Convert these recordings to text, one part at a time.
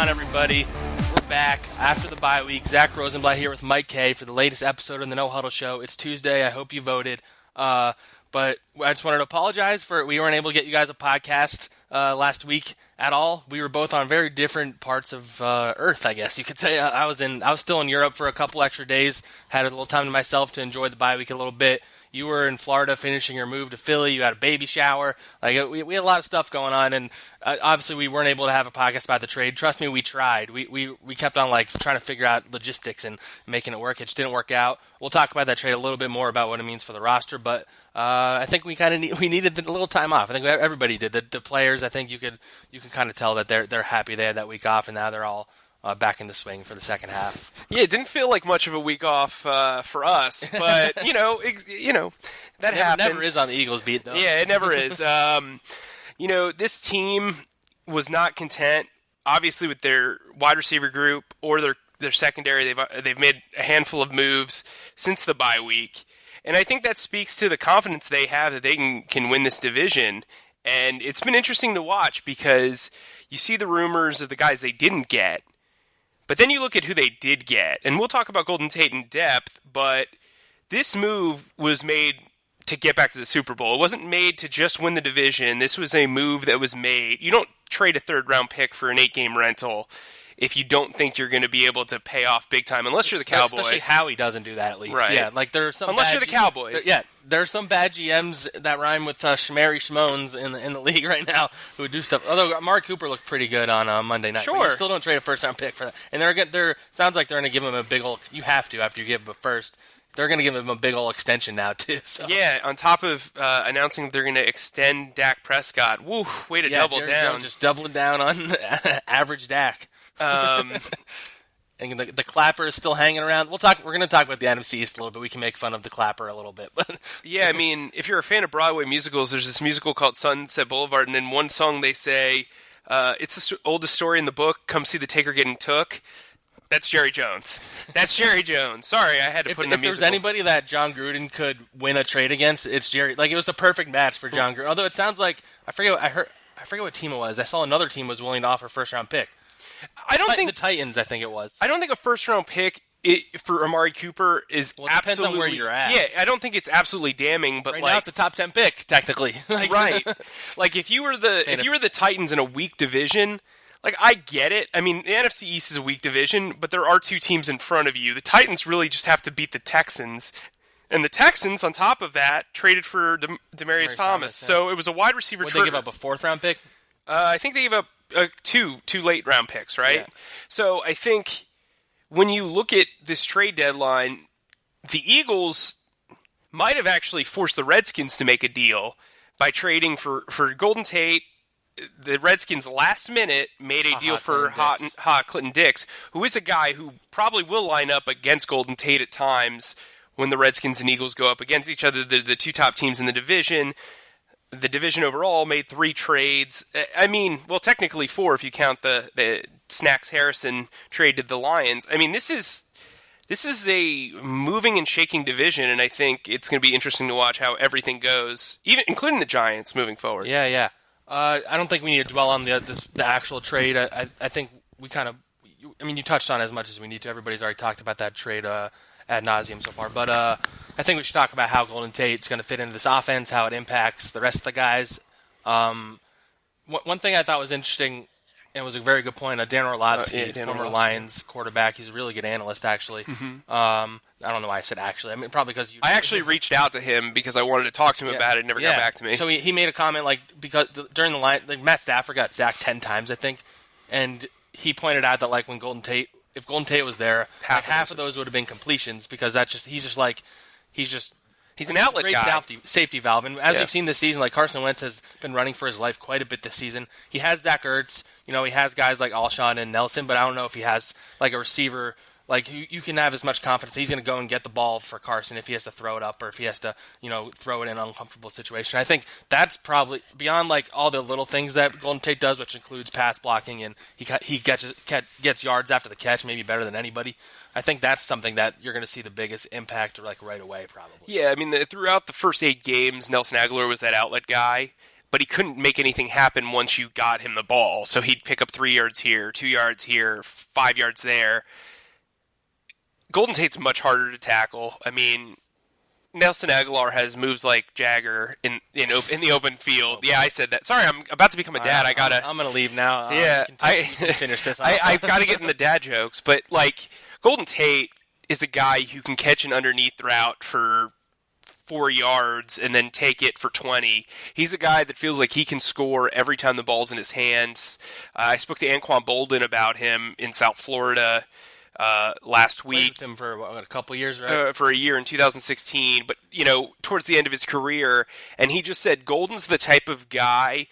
on, everybody? We're back after the bye week. Zack, Rosenblatt here with Mike Kaye for the latest episode of the No-Huddle Show. It's Tuesday. I hope you voted. But I just wanted to apologize for we weren't able to get you guys a podcast last week at all. We were both on very different parts of Earth, I guess you could say. I was still in Europe for a couple extra days. Had a little time to myself to enjoy the bye week a little bit. You were in Florida finishing your move to Philly. You had a baby shower. Like we had a lot of stuff going on, and obviously we weren't able to have a podcast about the trade. Trust me, we tried. We kept on trying to figure out logistics and making it work. It just didn't work out. We'll talk about that trade a little bit more about what it means for the roster, but I think we needed a little time off. I think everybody did. The players, I think you can kind of tell that they're happy they had that week off, and now they're all back in the swing for the second half. Yeah, it didn't feel like much of a week off for us, but that happens. Never is on the Eagles beat, though. Yeah, it never is. This team was not content, obviously, with their wide receiver group or their secondary. They've made a handful of moves since the bye week, and I think that speaks to the confidence they have that they can win this division. And it's been interesting to watch because you see the rumors of the guys they didn't get. But then you look at who they did get, and we'll talk about Golden Tate in depth, but this move was made to get back to the Super Bowl. It wasn't made to just win the division. This was a move that was made. You don't trade a third-round pick for an 8-game rental if you don't think you're going to be able to pay off big time, unless you're the Cowboys. Especially Howie doesn't do that, at least. Right. Yeah, there are some unless you're the Cowboys. There are some bad GMs that rhyme with Shmary Shmones in the league right now who do stuff. Although Amari Cooper looked pretty good on Monday night. Sure. But you still don't trade a first-round pick for that. And sounds like they're going to give him a big old – you have to after you give him a first. They're going to give him a big old extension now, too. So. Yeah, on top of announcing that they're going to extend Dak Prescott. Woo, way to double Jerry down. Jones just doubling down on average Dak. And the clapper is still hanging around. We're going to talk about the NFC East a little bit. We can make fun of the clapper a little bit. But yeah, I mean, if you're a fan of Broadway musicals, there's this musical called Sunset Boulevard, and in one song they say, it's the oldest story in the book, come see the taker getting took. That's Jerry Jones. That's Jerry Jones. Sorry, I had to put in a musical. If there's anybody that John Gruden could win a trade against, it's Jerry. It was the perfect match for John Gruden. Although it sounds like, I forget what team it was. I saw another team was willing to offer a first-round pick. I don't think the Titans. I think it was. I don't think a first-round pick for Amari Cooper is it depends absolutely. on where you're at. Yeah, I don't think it's absolutely damning. But now it's a top 10 pick technically. Right. If you were the Titans in a weak division, I get it. I mean, the NFC East is a weak division, but there are two teams in front of you. The Titans really just have to beat the Texans. And the Texans, on top of that, traded for Demaryius Thomas. Yeah. So it was a wide receiver. Would they give up a fourth-round pick? I think they gave up two late-round picks, right? Yeah. So I think when you look at this trade deadline, the Eagles might have actually forced the Redskins to make a deal by trading for Golden Tate. The Redskins last minute made a deal for Hot Clinton Dix, who is a guy who probably will line up against Golden Tate at times when the Redskins and Eagles go up against each other. They're the two top teams in the division. The division overall made 3 trades. I mean, well, technically 4 if you count the Snacks Harrison trade to the Lions. I mean, this is a moving and shaking division, and I think it's going to be interesting to watch how everything goes, even including the Giants moving forward. Yeah. I don't think we need to dwell on the actual trade. I think we kind of – I mean, you touched on it as much as we need to. Everybody's already talked about that trade ad nauseum so far. But I think we should talk about how Golden Tate's going to fit into this offense, how it impacts the rest of the guys. One thing I thought was interesting – and it was a very good point. Dan Orlovsky, former Lions quarterback. He's a really good analyst, actually. Mm-hmm. I don't know why I said actually. I mean, probably because you. I actually reached out to him because I wanted to talk to him about it. He never got back to me. So he made a comment because during the line, Matt Stafford got sacked 10 times, I think, and he pointed out that when if Golden Tate was there, half of those would have been completions because he's an outlet guy. Safety valve. And as we've seen this season, Carson Wentz has been running for his life quite a bit this season. He has Zach Ertz. He has guys like Alshon and Nelson, but I don't know if he has a receiver. You can have as much confidence he's going to go and get the ball for Carson if he has to throw it up or if he has to, throw it in an uncomfortable situation. I think that's probably beyond all the little things that Golden Tate does, which includes pass blocking and he gets yards after the catch, maybe better than anybody. I think that's something that you're going to see the biggest impact right away, probably. Yeah, I mean, throughout the first 8 games, Nelson Aguilar was that outlet guy. but he couldn't make anything happen once you got him the ball. So he'd pick up 3 yards here, 2 yards here, 5 yards there. Golden Tate's much harder to tackle. I mean, Nelson Aguilar has moves like Jagger in the open field. Yeah, I said that. Sorry, I'm about to become a dad. I'm gonna leave now. Yeah, you can finish this. I've got to get in the dad jokes, but like Golden Tate is a guy who can catch an underneath route for 4 yards and then take it for 20. He's a guy that feels like he can score every time the ball's in his hands. I spoke to Anquan Bolden about him in South Florida last week. Played with him for a couple years, right? For a year in 2016, but towards the end of his career, and he just said Golden's the type of guy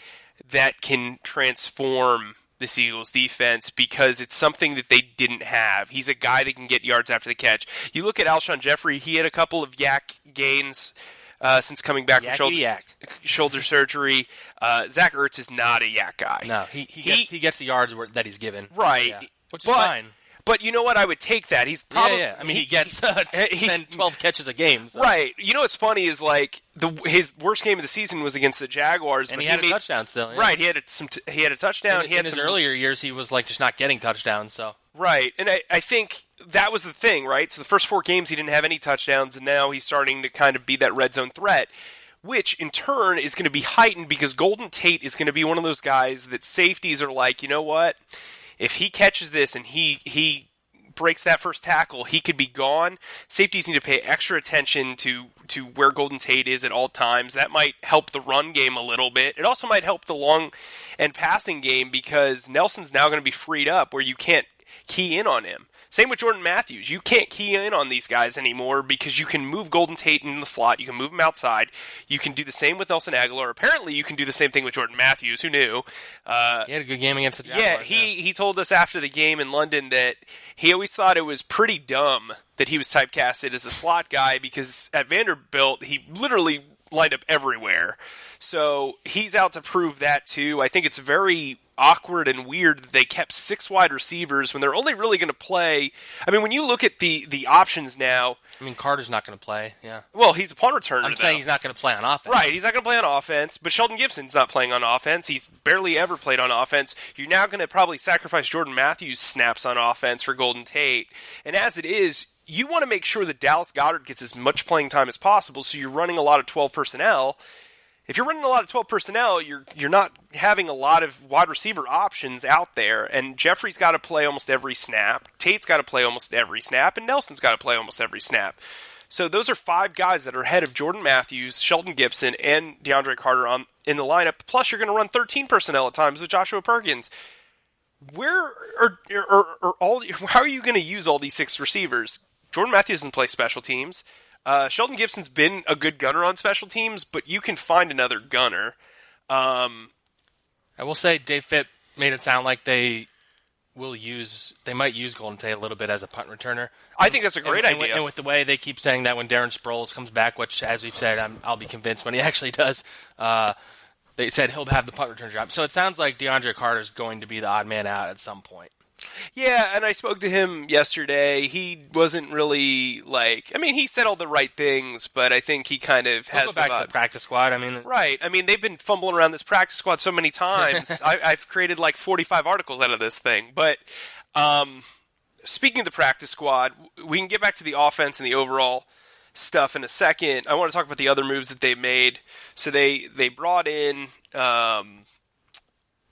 that can transform this Eagles defense because it's something that they didn't have. He's a guy that can get yards after the catch. You look at Alshon Jeffrey; he had a couple of yak gains since coming back from shoulder surgery. Zach Ertz is not a yak guy. No, he gets the yards that he's given, right? Which is fine. But you know what? I would take that. He's probably, I mean, he gets 10, 12 catches a game. So. Right. You know what's funny is like his worst game of the season was against the Jaguars, and but he had a touchdown still. Yeah. Right. He had a touchdown. In his earlier years, he was like just not getting touchdowns. So right, and I think that was the thing, right? So the first 4 games he didn't have any touchdowns, and now he's starting to kind of be that red zone threat, which in turn is going to be heightened because Golden Tate is going to be one of those guys that safeties are like, you know what? If he catches this and he breaks that first tackle, he could be gone. Safeties need to pay extra attention to where Golden Tate is at all times. That might help the run game a little bit. It also might help the long and passing game because Nelson's now going to be freed up where you can't key in on him. Same with Jordan Matthews. You can't key in on these guys anymore because you can move Golden Tate in the slot. You can move him outside. You can do the same with Nelson Aguilar. Apparently, you can do the same thing with Jordan Matthews. Who knew? He had a good game against the Jaguars. Yeah, he told us after the game in London that he always thought it was pretty dumb that he was typecasted as a slot guy because at Vanderbilt, he literally lined up everywhere. So he's out to prove that, too. I think it's very awkward and weird that they kept 6 wide receivers when they're only really going to play. I mean, when you look at the options now. I mean, Carter's not going to play, yeah. Well, he's a punt returner. I'm saying he's not going to play on offense. Right, he's not going to play on offense, but Sheldon Gibson's not playing on offense. He's barely ever played on offense. You're now going to probably sacrifice Jordan Matthews' snaps on offense for Golden Tate. And as it is, you want to make sure that Dallas Goedert gets as much playing time as possible, so you're running a lot of 12 personnel. If you're running a lot of 12 personnel, you're not having a lot of wide receiver options out there, and Jeffrey's got to play almost every snap, Tate's got to play almost every snap, and Nelson's got to play almost every snap. So those are 5 guys that are ahead of Jordan Matthews, Sheldon Gibson, and DeAndre Carter in the lineup, plus you're going to run 13 personnel at times with Joshua Perkins. How are you going to use all these 6 receivers? Jordan Matthews doesn't play special teams. Sheldon Gibson's been a good gunner on special teams, but you can find another gunner. I will say Dave Fitt made it sound like they might use Golden Tate a little bit as a punt returner. I think that's a great idea. And with the way they keep saying that when Darren Sproles comes back, which, as we've said, I'll be convinced when he actually does, they said he'll have the punt return job. So it sounds like DeAndre Carter's going to be the odd man out at some point. Yeah, and I spoke to him yesterday. He wasn't really he said all the right things, but I think he kind of has go back to the practice squad. Right. I mean, they've been fumbling around this practice squad so many times. I've created 45 articles out of this thing. But speaking of the practice squad, we can get back to the offense and the overall stuff in a second. I want to talk about the other moves that they made. So they brought in Cre'Von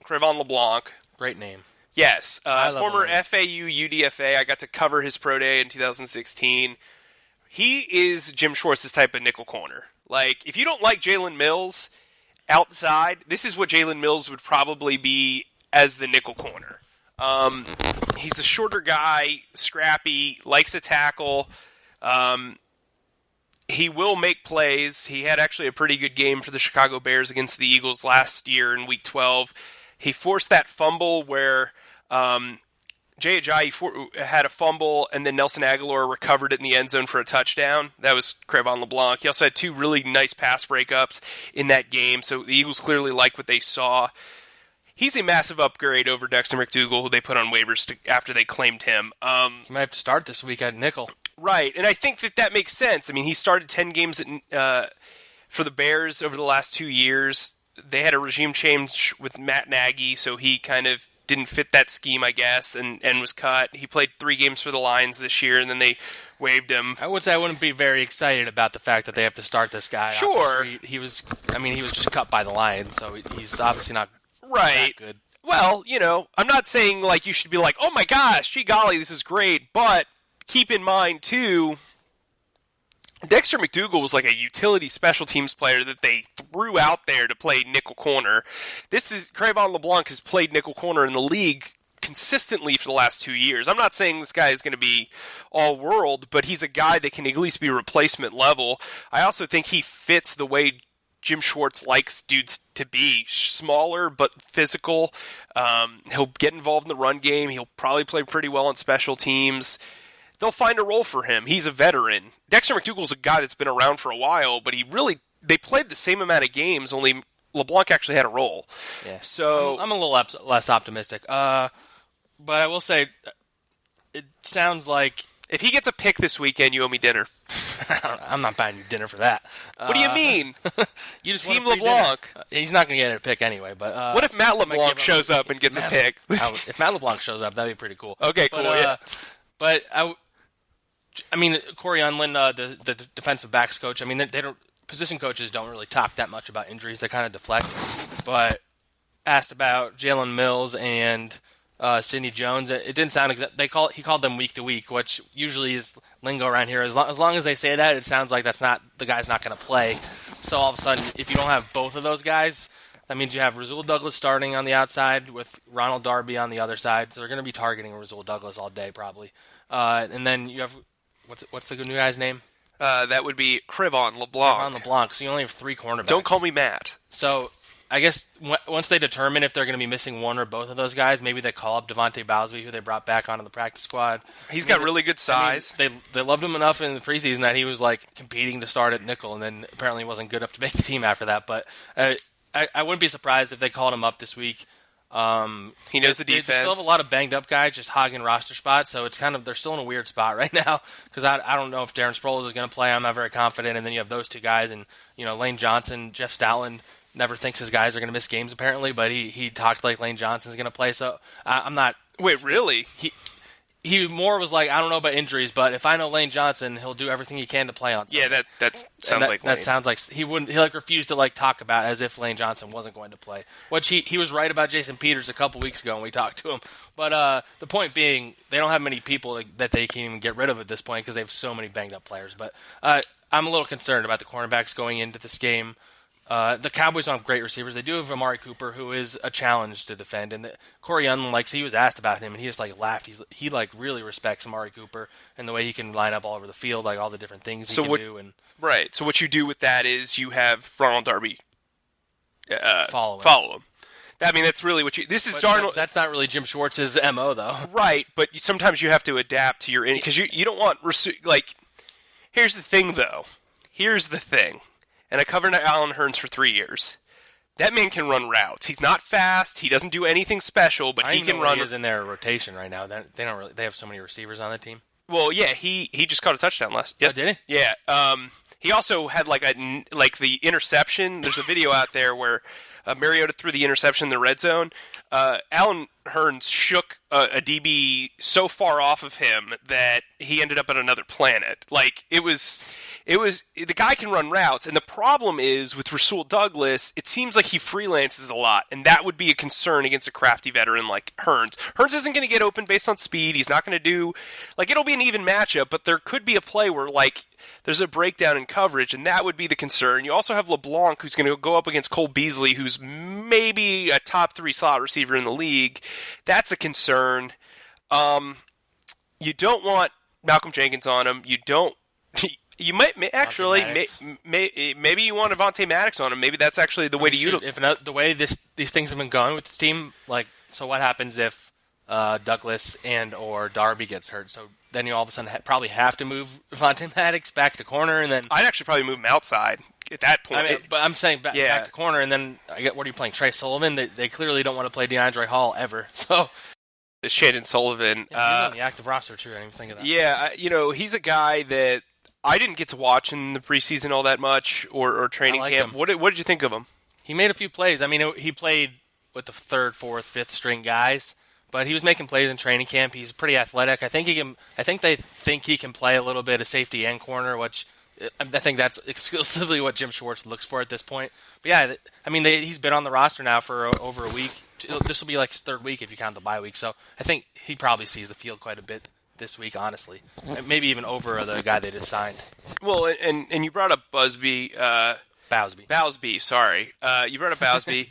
LeBlanc. Great name. Yes, former FAU UDFA. I got to cover his pro day in 2016. He is Jim Schwartz's type of nickel corner. If you don't like Jalen Mills outside, this is what Jalen Mills would probably be as the nickel corner. He's a shorter guy, scrappy, likes to tackle. He will make plays. He had actually a pretty good game for the Chicago Bears against the Eagles last year in Week 12. He forced that fumble where Jay Ajayi had a fumble, and then Nelson Aguilar recovered it in the end zone for a touchdown. That was Cre'Von LeBlanc. He also had 2 really nice pass breakups in that game, so the Eagles clearly like what they saw. He's a massive upgrade over Dexter McDougal, who they put on waivers after they claimed him. He might have to start this week at nickel. Right, and I think that makes sense. I mean, he started 10 games for the Bears over the last 2 years. they had a regime change with Matt Nagy, so he kind of didn't fit that scheme, I guess, and was cut. He played 3 games for the Lions this year, and then they waived him. I would say I wouldn't be very excited about the fact that they have to start this guy. Sure. He was just cut by the Lions, so he's obviously not right. that good. Well, I'm not saying like you should be like, oh my gosh, gee golly, this is great, but keep in mind, too, Dexter McDougal was like a utility special teams player that they threw out there to play nickel corner. Crevon LeBlanc has played nickel corner in the league consistently for the last 2 years. I'm not saying this guy is going to be all-world, but he's a guy that can at least be replacement level. I also think he fits the way Jim Schwartz likes dudes to be. Smaller, but physical. He'll get involved in the run game. He'll probably play pretty well on special teams. They'll find a role for him. He's a veteran. Dexter McDougal's a guy that's been around for a while, but they played the same amount of games, only LeBlanc actually had a role. Yeah. So I'm a little less optimistic. But I will say, it sounds like if he gets a pick this weekend, you owe me dinner. I'm not buying you dinner for that. What do you mean? You just Team LeBlanc. He's not going to get a pick anyway. But what if Matt LeBlanc shows up and gets a pick? If Matt LeBlanc shows up, that'd be pretty cool. Okay, cool. Yeah. But Corey Unlin, the defensive backs coach. I mean, they don't. Position coaches don't really talk that much about injuries. They kind of deflect. But asked about Jalen Mills and Sidney Jones. It didn't sound exact. He called them week to week, which usually is lingo around here. As long as they say that, it sounds like the guy's not going to play. So all of a sudden, if you don't have both of those guys, that means you have Rasul Douglas starting on the outside with Ronald Darby on the other side. So they're going to be targeting Rasul Douglas all day probably. And then you have what's the new guy's name? That would be Crevon LeBlanc. Crevon LeBlanc. So you only have 3 cornerbacks. Don't call me Matt. So I guess once they determine if they're going to be missing one or both of those guys, maybe they call up Devontae Bowsby, who they brought back onto the practice squad. He's got really good size. They loved him enough in the preseason that he was like competing to start at nickel, and then apparently wasn't good enough to make the team after that. But I wouldn't be surprised if they called him up this week. He knows the defense. They still have a lot of banged up guys just hogging roster spots, so it's they're still in a weird spot right now because I don't know if Darren Sproles is going to play. I'm not very confident, and then you have those 2 guys, and Lane Johnson, Jeff Stoutland never thinks his guys are going to miss games apparently, but he talked like Lane Johnson's going to play, so I'm not. Wait, really? He more was like, I don't know about injuries, but if I know Lane Johnson, he'll do everything he can to play on Sunday. Yeah, that sounds like Lane. That sounds like he refused to talk about as if Lane Johnson wasn't going to play. Which he was right about Jason Peters a couple weeks ago when we talked to him. But the point being, they don't have many people that they can even get rid of at this point because they have so many banged up players. But I'm a little concerned about the cornerbacks going into this game. The Cowboys don't have great receivers. They do have Amari Cooper, who is a challenge to defend. And Corey Unlin, he was asked about him, and he just laughed. He really respects Amari Cooper and the way he can line up all over the field, all the different things he can do. And right. So what you do with that is you have Ronald Darby follow him. I mean, that's really what you. This is Darnold. That's not really Jim Schwartz's MO, though. Right, but sometimes you have to adapt to your because you don't want Here's the thing, though. Here's the thing. And I covered Alan Hearns for 3 years. That man can run routes. He's not fast. He doesn't do anything special, but he can run. He is in their rotation right now. They don't really. They have so many receivers on the team. Well, yeah, he just caught a touchdown last. Yes, did he? Yeah. He also had the interception. There's a video out there where Mariota threw the interception in the red zone. Alan Hearns shook a DB so far off of him that he ended up on another planet. It was the guy can run routes, and the problem is with Rasul Douglas, it seems like he freelances a lot, and that would be a concern against a crafty veteran like Hearns. Hearns isn't going to get open based on speed. He's not going to do it'll be an even matchup, but there could be a play where there's a breakdown in coverage, and that would be the concern. You also have LeBlanc, who's going to go up against Cole Beasley, who's maybe a top 3 slot receiver in the league. That's a concern. You don't want Malcolm Jenkins on him. You don't. You might actually maybe you want Avonte Maddox on him. Maybe that's actually the way to utilize. If the way these things have been going with this team, so what happens if Douglas and or Darby gets hurt? So then you all of a sudden probably have to move Avonte Maddox back to corner, and then I'd actually probably move him outside at that point. But I'm saying back to corner, and then what are you playing? Trey Sullivan? They clearly don't want to play DeAndre Hall ever. So it's Shannon Sullivan. He's on the active roster too. I didn't even think of that. Yeah, he's a guy that I didn't get to watch in the preseason all that much or training camp. What did you think of him? He made a few plays. I mean, he played with the third, fourth, fifth string guys, but he was making plays in training camp. He's pretty athletic. I think they think he can play a little bit of safety and corner, which I think that's exclusively what Jim Schwartz looks for at this point. But yeah, I mean, he's been on the roster now for over a week. This will be like his third week if you count the bye week. So I think he probably sees the field quite a bit this week, honestly. Maybe even over the guy they just signed. Well, and you brought up Bowsby. Sorry. You brought up Bowsby.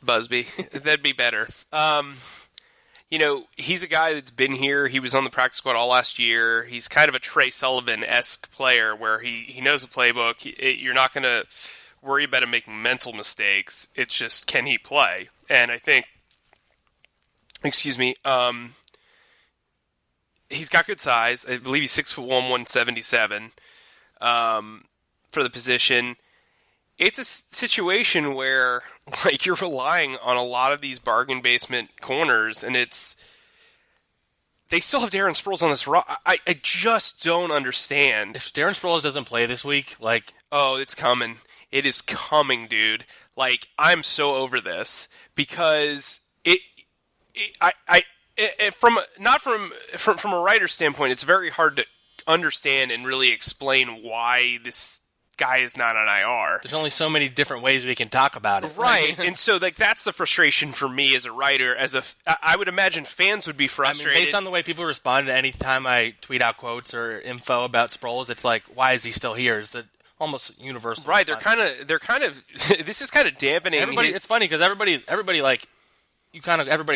Busby. That'd be better. He's a guy that's been here. He was on the practice squad all last year. He's kind of a Trey Sullivan-esque player where he knows the playbook. You're not going to worry about him making mental mistakes. It's just, can he play? And I think, he's got good size. I believe he's 6'1", 177 for the position. It's a situation where, like, you're relying on a lot of these bargain basement corners, and they still have Darren Sproles on this roster. I just don't understand. If Darren Sproles doesn't play this week, oh, it's coming. It is coming, dude. Like, I'm so over this because from a writer's standpoint, it's very hard to understand and really explain why this guy is not on IR. There's only so many different ways we can talk about it. Right. And so that's the frustration for me as a writer. I would imagine fans would be frustrated. I mean, based on the way people respond to any time I tweet out quotes or info about Sproles, it's like, why is he still here? Is the almost universal. Right, response. they're kind of this is kind of dampening. It's funny because everybody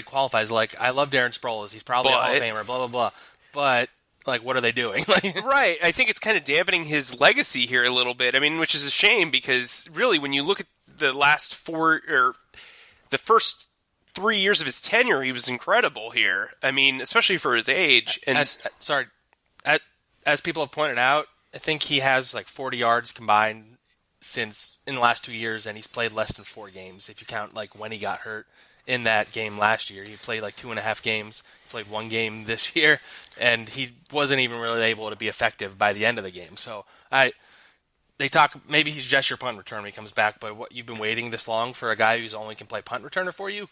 qualifies like, I love Darren Sproles. He's probably a Hall of Famer, blah blah blah. But like, what are they doing? Right. I think it's kind of dampening his legacy here a little bit. I mean, which is a shame because really, when you look at the the first 3 years of his tenure, he was incredible here. I mean, especially for his age. And as people have pointed out, I think he has like 40 yards combined in the last 2 years, and he's played less than 4 games if you count like when he got hurt in that game last year. He played like 2.5 games, played 1 game this year, and he wasn't even really able to be effective by the end of the game. So they talk, maybe he's just your punt return when he comes back, but what, you've been waiting this long for a guy who's only can play punt returner for you?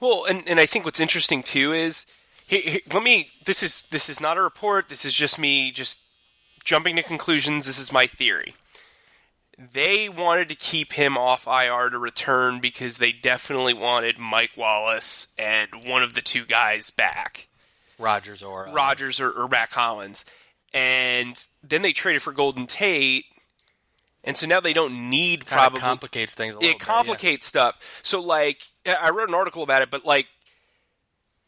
Well, and I think what's interesting too is, this is not a report, this is just me just jumping to conclusions, this is my theory. They wanted to keep him off IR to return because they definitely wanted Mike Wallace and one of the 2 guys back. Rogers or Matt Collins. And then they traded for Golden Tate, and so now they don't need probably... It complicates things a little bit. It complicates stuff. So, like, I wrote an article about it, but, like,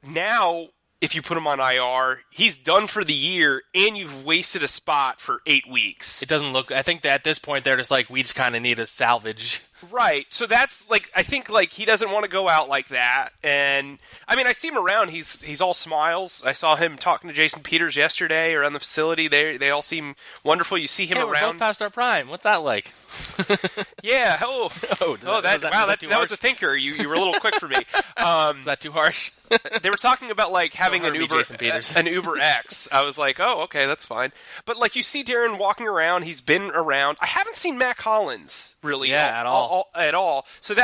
now, if you put him on IR, he's done for the year, and you've wasted a spot for 8 weeks. It doesn't look... I think that at this point, they're just like, we just kind of need a salvage. Right. So that's, like, I think, like, he doesn't want to go out like that. And, I mean, I see him around. He's all smiles. I saw him talking to Jason Peters yesterday around the facility. They all seem wonderful. You see him around. We're both past our prime. What's that like? Yeah. That was a thinker. You were a little quick for me. Is that too harsh? They were talking about, like, having an Uber X. I was like, oh, okay, that's fine. But, like, you see Darren walking around. He's been around. I haven't seen Matt Collins, really. Yeah, at all. At all. So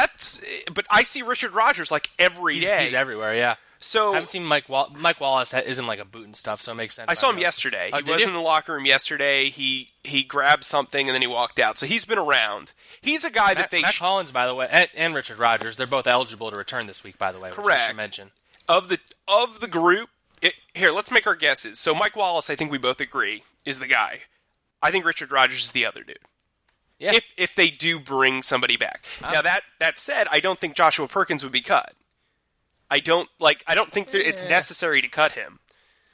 but I see Richard Rodgers like every day. He's everywhere, yeah. So I haven't seen Mike Wallace isn't like a boot and stuff, so it makes sense. I saw him yesterday. He was in the locker room yesterday. He grabbed something and then he walked out. So he's been around. He's a guy that Matt Collins, by the way, and Richard Rodgers, they're both eligible to return this week, by the way. Correct. Which I should mention. Of the group, here, let's make our guesses. So Mike Wallace, I think we both agree, is the guy. I think Richard Rodgers is the other dude. Yeah. If they do bring somebody back. Now that said, I don't think Joshua Perkins would be cut. I don't think that it's necessary to cut him.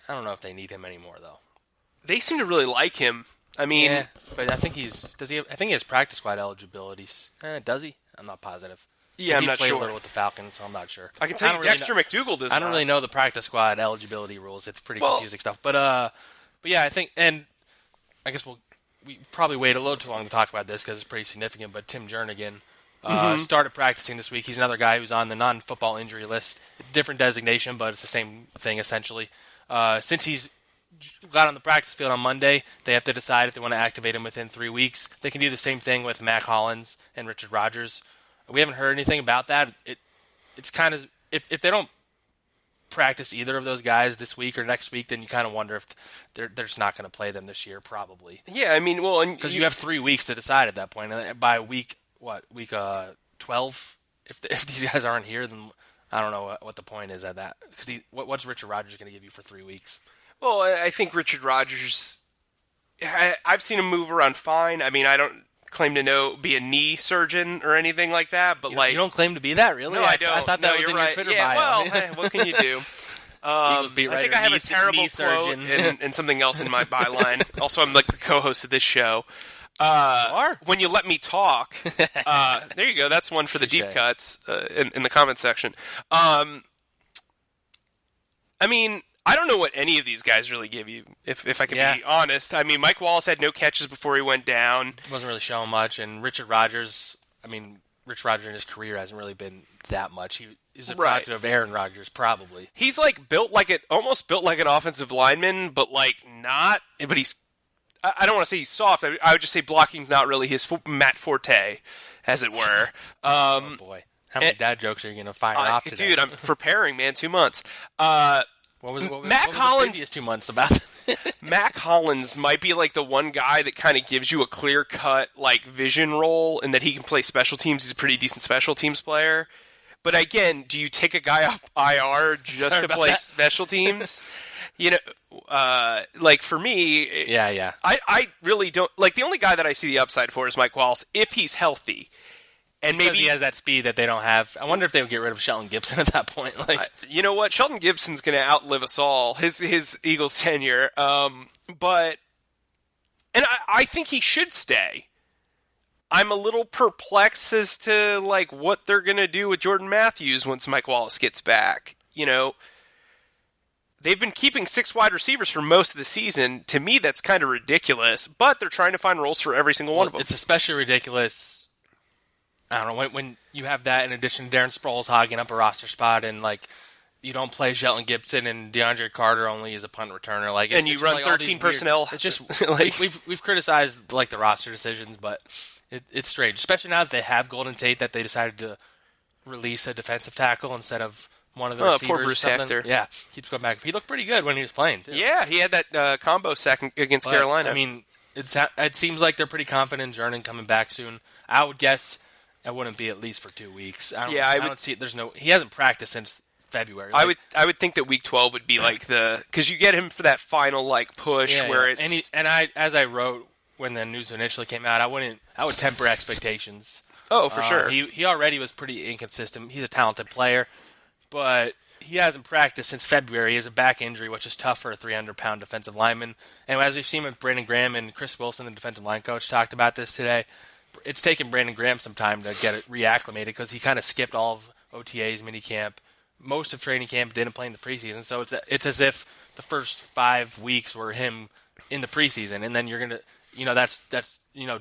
I don't know if they need him anymore though. They seem to really like him. I mean, yeah, but I think I think he has practice squad eligibility. Does he? I'm not positive. Yeah, I'm not sure. He played a little with the Falcons, so I'm not sure. I can tell you Dexter McDougal does. I don't really know the practice squad eligibility rules. It's pretty confusing stuff. But yeah, I think, and I guess we probably wait a little too long to talk about this because it's pretty significant, but Tim Jernigan started practicing this week. He's another guy who's on the non-football injury list. Different designation, but it's the same thing essentially. Since he's got on the practice field on Monday, they have to decide if they want to activate him within 3 weeks. They can do the same thing with Matt Collins and Richard Rodgers. We haven't heard anything about that. It's kind of if they don't practice either of those guys this week or next week, then you kind of wonder if they're just not going to play them this year, probably. Yeah, I mean, well, because you have 3 weeks to decide at that point. And by week 12, if these guys aren't here, then I don't know what the point is at that. Because what's Richard Rodgers going to give you for 3 weeks? Well, I think Richard Rodgers, I've seen him move around fine. I mean, I don't claim to be a knee surgeon or anything like that, but you don't claim to be that, really? No, I don't. I thought that was in your Twitter bio. Well, hey, what can you do? Eagles beat writer, I think I have a terrible knee quote surgeon. and something else in my byline. Also, I'm like the co-host of this show. You are? When you let me talk. There you go. That's one for the deep cuts in the comment section. I mean, I don't know what any of these guys really give you, if I can be honest. I mean, Mike Wallace had no catches before he went down. He wasn't really showing much, and Richard Rodgers, Rich Rodgers in his career hasn't really been that much. He's a product of Aaron Rodgers, probably. He's like almost built like an offensive lineman, but like not. But he's, I don't want to say he's soft. I would just say blocking's not really his Matt Forte, as it were. Oh boy, how many dad jokes are you going to fire off today? Dude, I'm preparing, man. 2 months. What was Mac Hollins, the previous 2 months about? Mac Hollins might be like the one guy that kind of gives you a clear-cut like vision role, and that he can play special teams. He's a pretty decent special teams player. But again, do you take a guy off IR just to play special teams? Like for me, yeah. I really don't like. The only guy that I see the upside for is Mike Wallace if he's healthy. And because maybe he has that speed that they don't have. I wonder if they would get rid of Shelton Gibson at that point. You know what? Shelton Gibson's going to outlive us all. His Eagles tenure. But I think he should stay. I'm a little perplexed as to like what they're going to do with Jordan Matthews once Mike Wallace gets back. They've been keeping 6 wide receivers for most of the season. To me, that's kind of ridiculous. But they're trying to find roles for every single one of them. It's especially ridiculous. I don't know, when you have that in addition to Darren Sproles hogging up a roster spot and, you don't play Shelton Gibson and DeAndre Carter only as a punt returner. And you run 13 personnel. It's just, we've criticized, the roster decisions, but it's strange. Especially now that they have Golden Tate, that they decided to release a defensive tackle instead of one of the receivers. Poor Bruce Hector. Yeah, keeps going back. He looked pretty good when he was playing, too. Yeah, he had that combo sack against Carolina. It seems like they're pretty confident in Jernigan coming back soon. I would guess it wouldn't be at least for 2 weeks. I don't see it. He hasn't practiced since February. I would think that week 12 would be because you get him for that final push where it's as I wrote when the news initially came out, I would temper expectations. Oh, for sure. He already was pretty inconsistent. He's a talented player, but he hasn't practiced since February. He has a back injury, which is tough for a 300-pound defensive lineman. And as we've seen with Brandon Graham and Chris Wilson, the defensive line coach, talked about this today, it's taken Brandon Graham some time to get it reacclimated because he kind of skipped all of OTAs, minicamp, most of training camp, didn't play in the preseason. So it's as if the first 5 weeks were him in the preseason, and then you're gonna, that's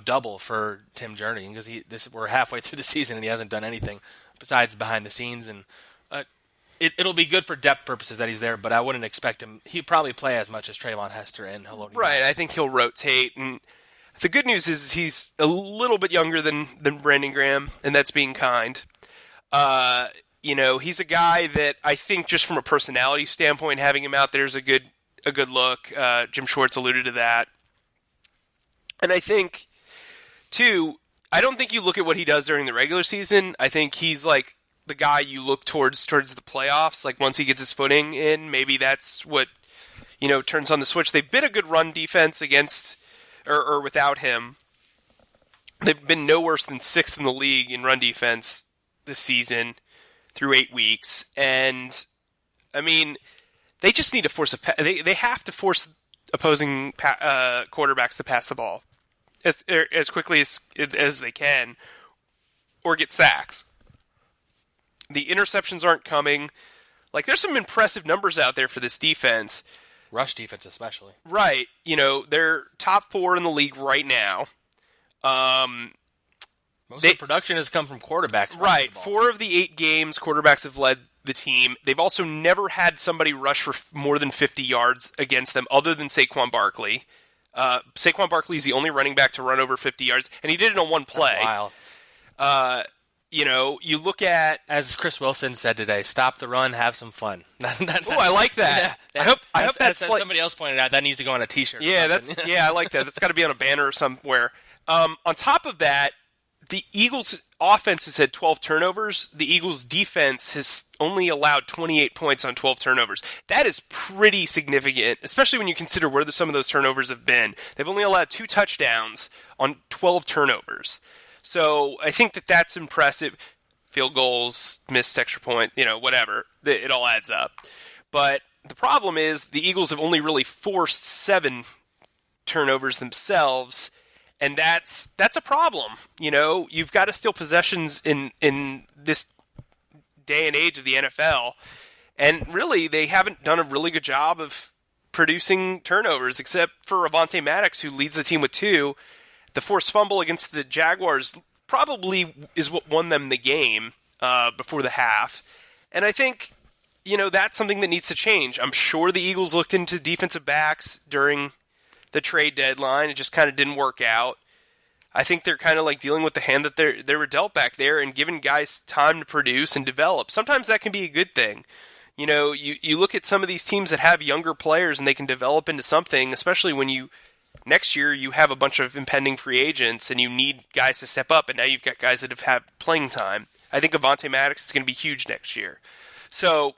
double for Tim Jernigan because we're halfway through the season and he hasn't done anything besides behind the scenes. And it'll be good for depth purposes that he's there, but I wouldn't expect him. He'd probably play as much as Trayvon Hester and Haloti. Right, I think he'll rotate. And the good news is he's a little bit younger than Brandon Graham, and that's being kind. He's a guy that I think just from a personality standpoint, having him out there is a good look. Jim Schwartz alluded to that. And I think, too, I don't think you look at what he does during the regular season. I think he's like the guy you look towards the playoffs. Like once he gets his footing in, maybe that's what, turns on the switch. They've been a good run defense against or without him. They've been no worse than 6th in the league in run defense this season through 8 weeks. And, they just need to force they have to force opposing quarterbacks to pass the ball as quickly as they can or get sacks. The interceptions aren't coming. There's some impressive numbers out there for this defense. Rush defense especially. Right. They're top 4 in the league right now. Most of the production has come from quarterbacks. Right. 4 of the 8 games, quarterbacks have led the team. They've also never had somebody rush for more than 50 yards against them other than Saquon Barkley. Saquon Barkley is the only running back to run over 50 yards, and he did it on one play. That's wild. You look at, As Chris Wilson said today, stop the run, have some fun. oh, I like that. Yeah. I hope that's as like, somebody else pointed out, that needs to go on a T-shirt. yeah, I like that. That's got to be on a banner somewhere. On top of that, the Eagles' offense has had 12 turnovers. The Eagles' defense has only allowed 28 points on 12 turnovers. That is pretty significant, especially when you consider where some of those turnovers have been. They've only allowed 2 touchdowns on 12 turnovers. So I think that's impressive. Field goals, missed extra point, whatever. It all adds up. But the problem is the Eagles have only really forced 7 turnovers themselves, and that's a problem. You've got to steal possessions in this day and age of the NFL, and really they haven't done a really good job of producing turnovers, except for Avonte Maddox, who leads the team with 2. The forced fumble against the Jaguars probably is what won them the game before the half. And I think, that's something that needs to change. I'm sure the Eagles looked into defensive backs during the trade deadline. It just kind of didn't work out. I think they're kind of like dealing with the hand that they were dealt back there and giving guys time to produce and develop. Sometimes that can be a good thing. You look at some of these teams that have younger players and they can develop into something, especially when next year you have a bunch of impending free agents and you need guys to step up, and now you've got guys that have had playing time. I think Avonte Maddox is going to be huge next year. So,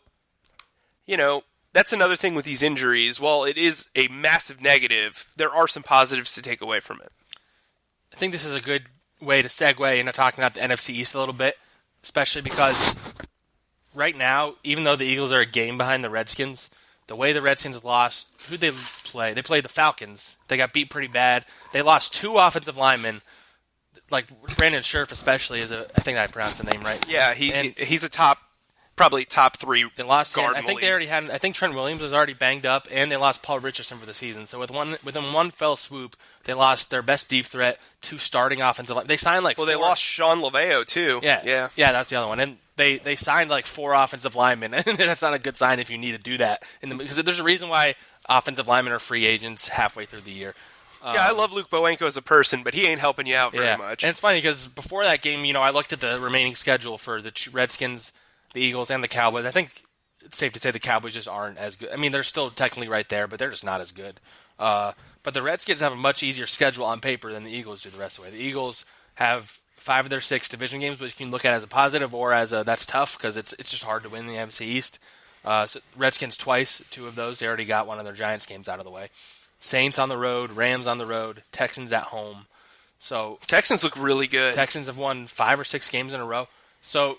that's another thing with these injuries. While it is a massive negative, there are some positives to take away from it. I think this is a good way to segue into talking about the NFC East a little bit, especially because right now, even though the Eagles are a game behind the Redskins, the way the Redskins lost, who'd they play? They played the Falcons. They got beat pretty bad. They lost 2 offensive linemen. Like Brandon Scherf especially I think I pronounced the name right. Yeah, he's probably top 3 they lost guard. I think they already had. I think Trent Williams was already banged up, and they lost Paul Richardson for the season. So within one fell swoop, they lost their best deep threat, 2 starting offensive line. They signed they lost Sean Laveo too. Yeah, that's the other one. And they signed 4 offensive linemen, and that's not a good sign if you need to do that. Because there's a reason why offensive linemen are free agents halfway through the year. I love Luke Bowenko as a person, but he ain't helping you out very much. And it's funny because before that game, I looked at the remaining schedule for the Redskins, the Eagles, and the Cowboys. I think it's safe to say the Cowboys just aren't as good. I mean, they're still technically right there, but they're just not as good. But the Redskins have a much easier schedule on paper than the Eagles do the rest of the way. The Eagles have 5 of their 6 division games, which you can look at as a positive or as a that's tough because it's just hard to win the NFC East. So Redskins twice, 2 of those. They already got one of their Giants games out of the way. Saints on the road, Rams on the road, Texans at home. So Texans look really good. Texans have won 5 or 6 games in a row. So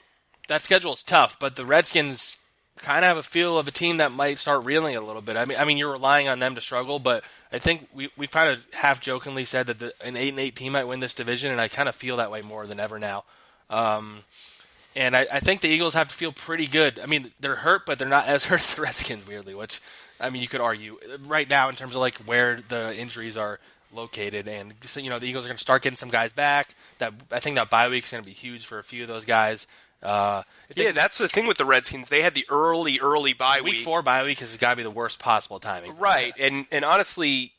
that schedule is tough, but the Redskins kind of have a feel of a team that might start reeling a little bit. I mean, you're relying on them to struggle, but I think we kind of half jokingly said that an 8-8 team might win this division, and I kind of feel that way more than ever now. And I think the Eagles have to feel pretty good. I mean, they're hurt, but they're not as hurt as the Redskins, weirdly, which, I mean, you could argue right now in terms of where the injuries are located. And, the Eagles are going to start getting some guys back. I think that bye week is going to be huge for a few of those guys. That's the thing with the Redskins. They had the early bye week. Week 4 bye week has got to be the worst possible timing. Right, and honestly,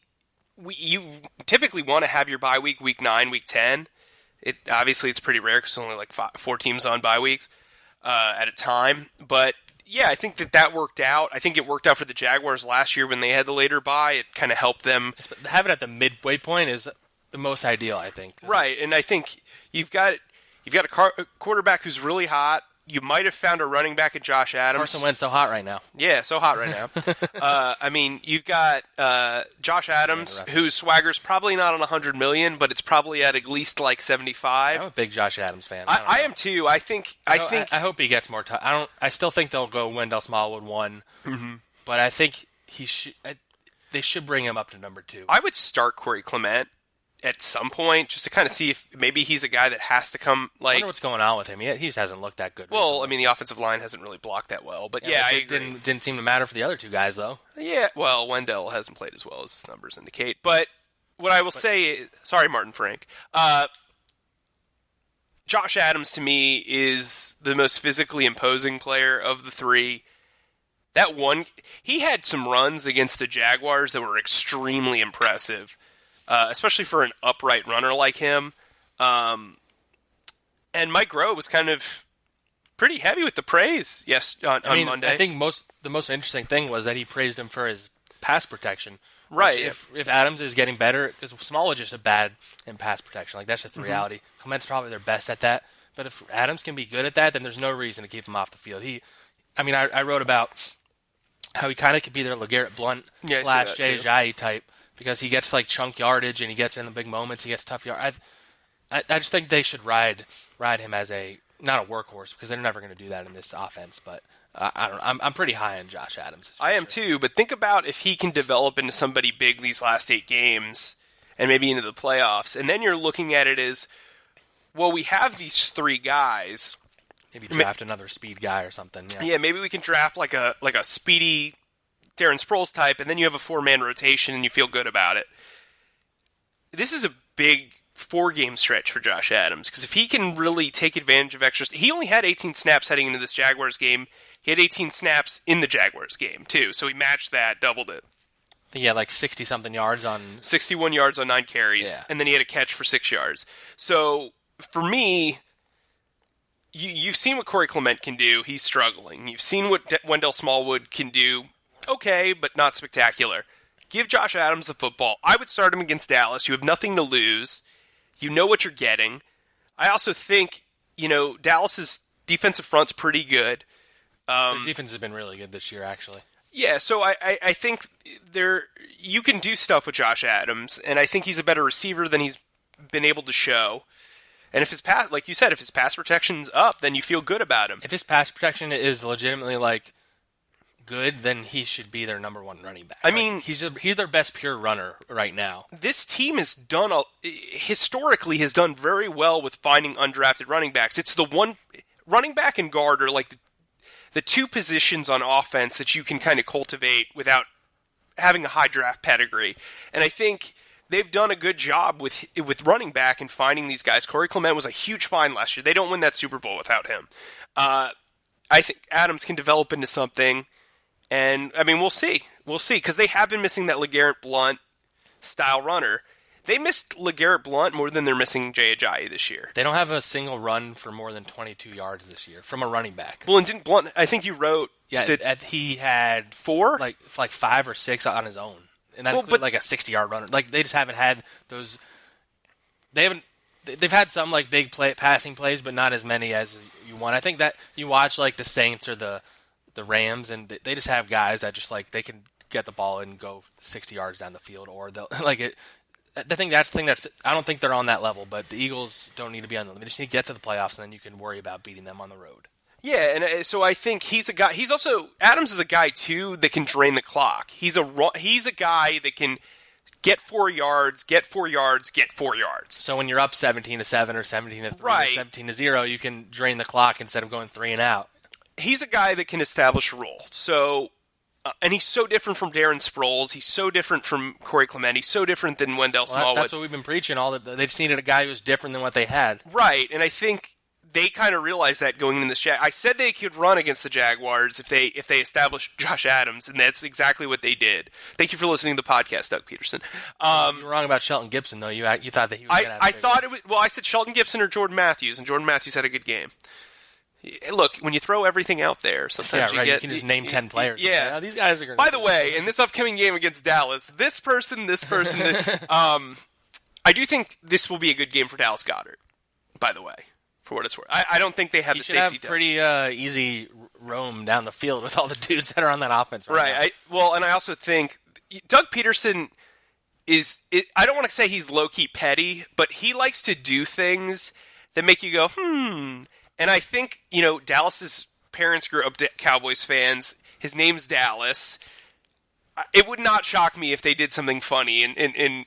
you typically want to have your bye week 9, week 10. Obviously, it's pretty rare because only 4 teams on bye weeks at a time. But, yeah, I think that worked out. I think it worked out for the Jaguars last year when they had the later bye. It kind of helped them. Having it at the midway point is the most ideal, I think. Right, and I think you've got a quarterback who's really hot. You might have found a running back in Josh Adams. Carson Wentz so hot right now. Yeah, so hot right now. I mean, you've got Josh Adams, whose swagger's probably not on 100 million, but it's probably at least 75. I'm a big Josh Adams fan. I am too. I I hope he gets more time. I still think they'll go Wendell Smallwood 1, but I think they should bring him up to number 2. I would start Corey Clement at some point, just to kind of see if maybe he's a guy that has to come. I wonder what's going on with him. He just hasn't looked that good. Well, recently. I mean, the offensive line hasn't really blocked that well, but yeah, I agree. Didn't seem to matter for the other 2 guys though. Yeah, well, Wendell hasn't played as well as his numbers indicate. But what I will say, sorry, Martin Frank. Josh Adams to me is the most physically imposing player of the 3. That one, he had some runs against the Jaguars that were extremely impressive. Especially for an upright runner like him. And Mike Rowe was kind of pretty heavy with the praise on Monday. I think the most interesting thing was that he praised him for his pass protection. Right. If Adams is getting better, because Small is just a bad in pass protection. Like, that's just the reality. Clement's probably their best at that. But if Adams can be good at that, then there's no reason to keep him off the field. I wrote about how he kind of could be their LeGarrette Blount / Jay Ajayi type, because he gets like chunk yardage and he gets in the big moments. He gets tough yard. I just think they should ride him as not a workhorse, because they're never going to do that in this offense. But I don't know. I'm pretty high on Josh Adams. I am too, but think about if he can develop into somebody big these last 8 games and maybe into the playoffs, and then you're looking at it as, well, we have these 3 guys. Maybe draft another speed guy or something. Yeah, maybe we can draft like a speedy Darren Sproles type, and then you have a 4-man rotation and you feel good about it. This is a big 4-game stretch for Josh Adams, because if he can really take advantage of extras, he only had 18 snaps heading into this Jaguars game. He had 18 snaps in the Jaguars game, too, so he matched that, doubled it. He had like 60-something yards on... 61 yards on 9 carries, and then he had a catch for 6 yards. So, for me, you've seen what Corey Clement can do. He's struggling. You've seen what Wendell Smallwood can do. Okay, but not spectacular. Give Josh Adams the football. I would start him against Dallas. You have nothing to lose. You know what you're getting. I also think, Dallas's defensive front's pretty good. Their defense has been really good this year, actually. Yeah, so I think you can do stuff with Josh Adams, and I think he's a better receiver than he's been able to show. And if his pass, like you said, if his pass protection's up, then you feel good about him. If his pass protection is legitimately good, then he should be their number 1 running back. I mean, he's their best pure runner right now. This team historically has done very well with finding undrafted running backs. It's the one running back and guard are like the 2 positions on offense that you can kind of cultivate without having a high draft pedigree. And I think they've done a good job with running back and finding these guys. Corey Clement was a huge find last year. They don't win that Super Bowl without him. I think Adams can develop into something. And, we'll see. We'll see, because they have been missing that LeGarrette Blount style runner. They missed LeGarrette Blount more than they're missing Jay Ajayi this year. They don't have a single run for more than 22 yards this year from a running back. Well, and didn't Blount, I think you wrote... Yeah, that he had 4? Like 5 or 6 on his own. And that included like a 60-yard runner. Like, they just haven't had those... They've had some big passing plays, but not as many as you want. I think that you watch the Saints or the Rams, and they just have guys that just they can get the ball and go 60 yards down the field, or they'll I think that's the thing I don't think they're on that level, but the Eagles don't need to be on them. They just need to get to the playoffs, and then you can worry about beating them on the road. Yeah, and so I think he's a guy. He's also Adams is a guy too that can drain the clock. He's a guy that can get 4 yards, get 4 yards, get 4 yards. So when you're up 17-7 or 17-3 right. or 17-0, you can drain the clock instead of going 3 and out. He's a guy that can establish a role. So, and he's so different from Darren Sproles. He's so different from Corey Clement. He's so different than Wendell Smallwood. That's what we've been preaching. They just needed a guy who was different than what they had. Right, and I think they kind of realized that going into this. I said they could run against the Jaguars if they established Josh Adams, and that's exactly what they did. Thank you for listening to the podcast, Doug Peterson. You were wrong about Shelton Gibson, though. You thought that he was going to have I thought it was. Well, I said Shelton Gibson or Jordan Matthews, and Jordan Matthews had a good game. Look, when you throw everything out there, sometimes you can just name 10 players. Yeah, these guys are going. By the way, in this upcoming game against Dallas, this person. I do think this will be a good game for Dallas Goedert. By the way, for what it's worth, I don't think they have the safety. Have pretty easy roam down the field with all the dudes that are on that offense. Right. And I also think Doug Peterson is. I don't want to say he's low key petty, but he likes to do things that make you go, And I think, Dallas's parents grew up Cowboys fans. His name's Dallas. It would not shock me if they did something funny. And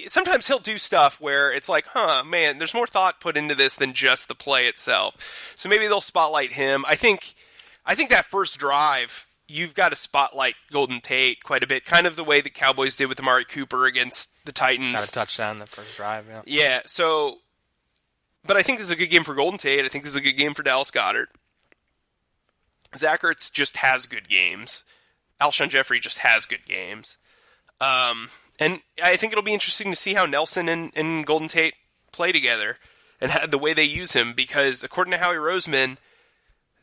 sometimes he'll do stuff where it's like, man, there's more thought put into this than just the play itself. So maybe they'll spotlight him. I think that first drive, you've got to spotlight Golden Tate quite a bit, kind of the way the Cowboys did with Amari Cooper against the Titans. Got a touchdown the first drive, yeah. Yeah, so... But I think this is a good game for Golden Tate. I think this is a good game for Dallas Goedert. Zach Ertz just has good games. Alshon Jeffrey just has good games. And I think it'll be interesting to see how Nelson and Golden Tate play together. and the way they use him, because according to Howie Roseman,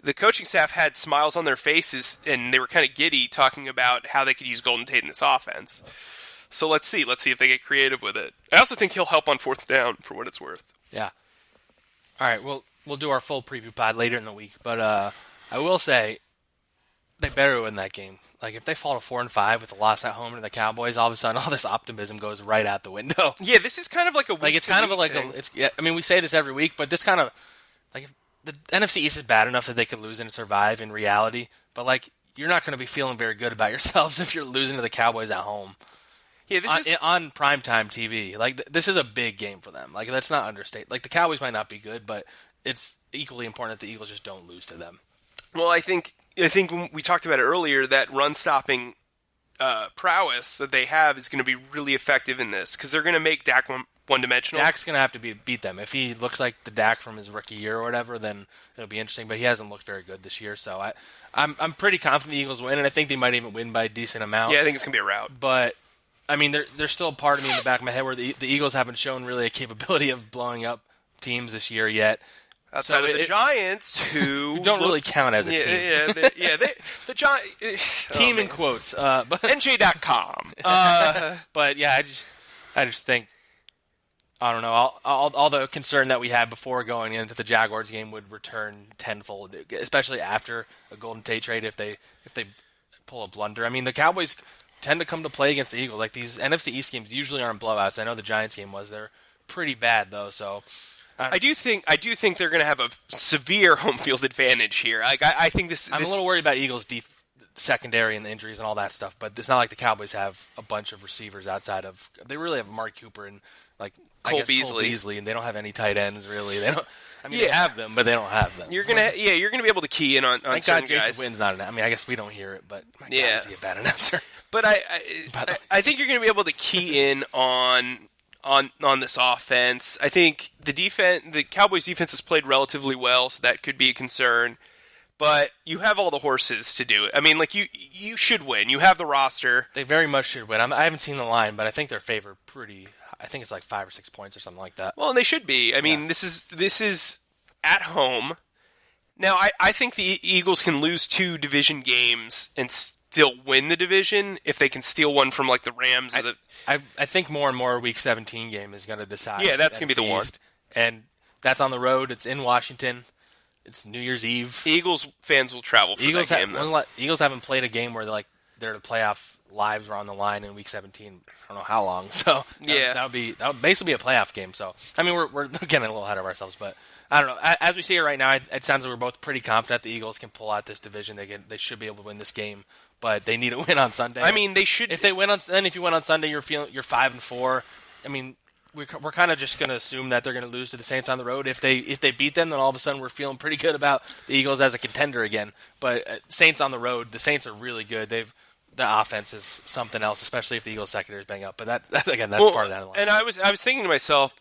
the coaching staff had smiles on their faces, and they were kind of giddy talking about how they could use Golden Tate in this offense. So let's see if they get creative with it. I also think he'll help on fourth down, for what it's worth. Yeah. All right, we'll do our full preview pod later in the week, but I will say they better win that game. Like, if they fall to 4-5 with a loss at home to the Cowboys, all of a sudden all this optimism goes right out the window. Yeah, this is kind of like a week it's kind of like thing. I mean, we say this every week, but this kind of like if the NFC East is bad enough that they could lose and survive in reality, but like you're not going to be feeling very good about yourselves if you're losing to the Cowboys at home. Yeah, this is on primetime TV. Like this is a big game for them. Like let's not understate. Like the Cowboys might not be good, but it's equally important that the Eagles just don't lose to them. Well, I think when we talked about it earlier, that run-stopping prowess that they have is going to be really effective in this, because they're going to make Dak one-dimensional. Dak's going to have to beat them. If he looks like the Dak from his rookie year or whatever, then it'll be interesting, but he hasn't looked very good this year, so I'm pretty confident the Eagles win, and I think they might even win by a decent amount. Yeah, I think it's going to be a rout. But, I mean, there's still a part of me in the back of my head where the Eagles haven't shown really a capability of blowing up teams this year yet. Outside of the Giants, who don't really count as a team. The Giants team in quotes. But NJ.com. But yeah, I just think I don't know. All the concern that we had before going into the Jaguars game would return tenfold, especially after a Golden Tate trade if they pull a blunder. I mean, the Cowboys tend to come to play against the Eagles. Like these NFC East games usually aren't blowouts. I know the Giants game was. They're pretty bad though, so. I do think they're going to have a severe home field advantage here. Like I think this. I'm a little worried about Eagles' secondary and the injuries and all that stuff, but it's not like the Cowboys have a bunch of receivers outside of. They really have Amari Cooper and like Cole Beasley, and they don't have any tight ends really. They don't. I mean, they have them, but they don't have them. You're gonna be able to key in on Thank certain God Jason guys. Witten's not an. I mean, I guess we don't hear it, but my God, is he a bad announcer? But I think you're gonna be able to key in on this offense. I think the Cowboys defense has played relatively well, so that could be a concern. But you have all the horses to do it. I mean, like you should win. You have the roster. They very much should win. I haven't seen the line, but I think they're favored pretty. I think it's like 5 or 6 points or something like that. Well, and they should be. I mean, this is at home. Now, I think the Eagles can lose 2 division games and still win the division if they can steal one from like the Rams or the. I think more and more Week 17 game is going to decide. Yeah, that's going to be the one. And that's on the road. It's in Washington. It's New Year's Eve. Eagles fans will travel for that game. Eagles haven't played a game where their playoff lives were on the line in Week 17. I don't know how long. So that would basically be a playoff game. So I mean, we're getting a little ahead of ourselves, but I don't know. As we see it right now, it sounds like we're both pretty confident the Eagles can pull out this division. They should be able to win this game, but they need a win on Sunday. I mean, they should. If they win if you win on Sunday, you're 5-4. I mean, we're kind of just going to assume that they're going to lose to the Saints on the road. If they beat them, then all of a sudden we're feeling pretty good about the Eagles as a contender again. But Saints on the road, the Saints are really good. The offense is something else, especially if the Eagles secondary is bang up. But that's far down the line. And I was thinking to myself,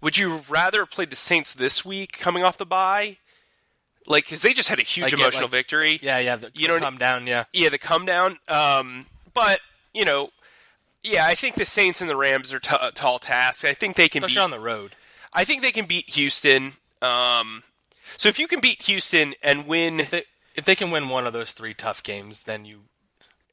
would you rather play the Saints this week coming off the bye? Like, because they just had a huge emotional victory. Yeah, the come down, yeah. Yeah, the come down. But, I think the Saints and the Rams are tall tasks. I think they can especially on the road. I think they can beat Houston. So if you can beat Houston and win... If they can win one of those 3 tough games, then you...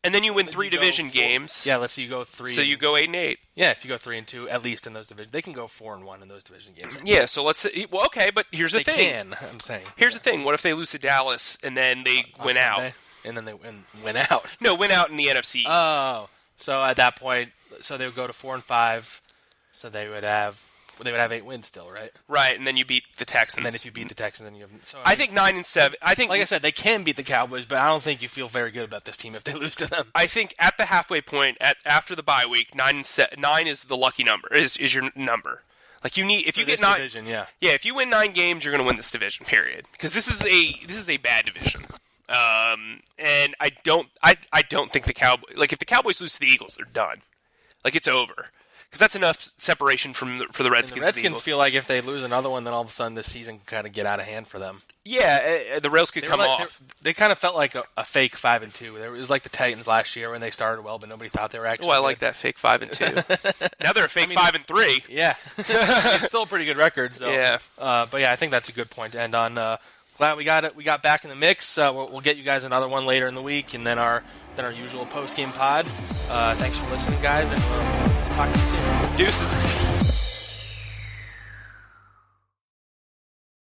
And then you win 3 division games. Yeah, let's say you go 3. So you go 8-8. Yeah, if you go 3-2, at least in those divisions, they can go 4-1 in those division games. Yeah, so let's say, well, okay, but here's the thing. They can. I'm saying. Here's the thing. What if they lose to Dallas and then they win out? And then they win out. No, win out in the NFC East. Oh, so at that point, they would go to 4-5. So they would have 8 wins still, right? Right, and then you beat the Texans. And then if you beat the Texans, then you have. So I think 9-7. I think, like I said, they can beat the Cowboys, but I don't think you feel very good about this team if they lose to them. I think at the halfway point, after the bye week, 9 is the lucky number. Is your number. Like you need if you get 9 division, yeah. Yeah, if you win 9 games, you're going to win this division. Period. Because this is a bad division. And I don't think the Cowboys, like if the Cowboys lose to the Eagles, they're done. Like it's over. Because that's enough separation for the Redskins. And the Redskins feel like if they lose another one, then all of a sudden this season can kind of get out of hand for them. Yeah, the rails could come off. They kind of felt like a fake 5-2. It was like the Titans last year when they started well, but nobody thought they were actually. Oh, I like that fake 5-2. Now they're a fake 5-3. Yeah, it's still a pretty good record. So. Yeah, but yeah, I think that's a good point to end on. Glad we got it. We got back in the mix. We'll get you guys another one later in the week, and then our usual post game pod. Thanks for listening, guys, and we'll talk to you soon. Deuces.